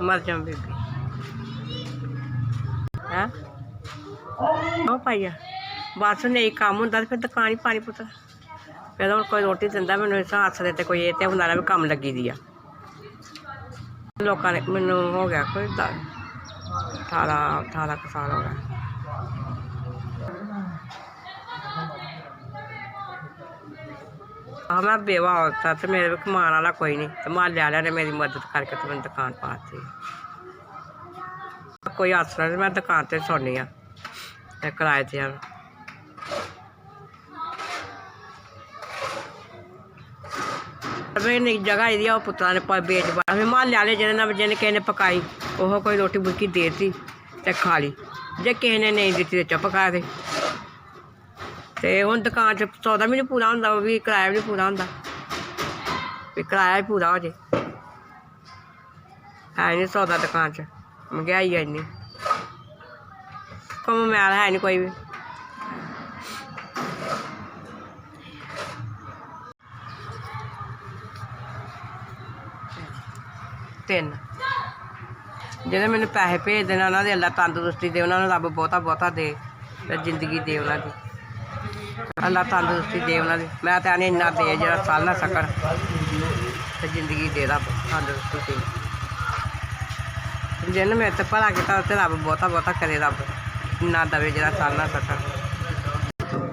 मर जा बेबी है ਉਹ ਪਾਈਆ ਬਸ ਨਹੀਂ ਕੰਮ ਹੁੰਦਾ ਤੇ ਫਿਰ ਦੁਕਾਨ ਹੀ ਪਾਣੀ ਪੁੱਤ ਫਿਰ ਹੁਣ ਕੋਈ ਰੋਟੀ ਦਿੰਦਾ ਮੈਨੂੰ ਇਸ ਹੱਥ ਦੇ ਤੇ ਕੋਈ ਇਹ ਤੇ ਹੁੰਦਾ ਵੀ ਕੰਮ ਲੱਗੀ ਦੀ ਆ ਲੋਕਾਂ ਨੇ ਮੈਨੂੰ ਹੋ ਗਿਆ ਕੋਈ 18 ਕੁ ਸਾਲ ਹੋ ਗਿਆ हाँ मैं बेवा औरत तो मेरे भी कमान वाला कोई नहीं तो माले वाले ने मेरी मदद करके तो मैंने दुकान पाती कोई आसरा नहीं मैं दुकान से सोनी हाँ किराए से मेरी जगह ही पुत्रा ने बेच बाड़ माले वाले जिन्हें किसी ने पकाई वो कोई रोटी बुल्की दे दी तो खा ली जे किसी ने नहीं दी तो चुप कर दे तो हम दुकान च सौदा भी नहीं पूरा होंदा भी किराया भी नहीं पूरा होंदा भी किराया भी पूरा हो जाए है नहीं सौदा दुकान च महंगाई है इन्नी कम मैल है नहीं कोई भी तीन जिन्हें मैंने पैसे भेज देना उन्होंने अल्लाह तंदुरुस्ती दे उन्होंने रब बहुता बहुता दे जिंदगी दे उन्होंने अल्लाह तंदुरुस्ती दे उन्होंने मैं तो आने इन्ना दे जो साल ना सकन तो जिंदगी दे रब तंदुरुस्ती दे जिन्हें मेरे तो भला किया तो रब बहुता बहुता करे रब इन्ना दवे जो साल ना सकन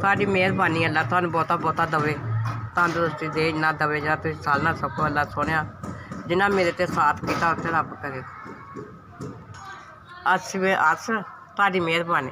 साड़ी मेहरबानी अल्लाह तुहानू बहुता बहुता दवे तंदुरुस्ती दे इन्ना दवे जो तुम साल ना सको अल्लाह सोहणिया जिन्हें मेरे ते साथ किया उत्थे रब करे अस तुहाडी मेहरबानी।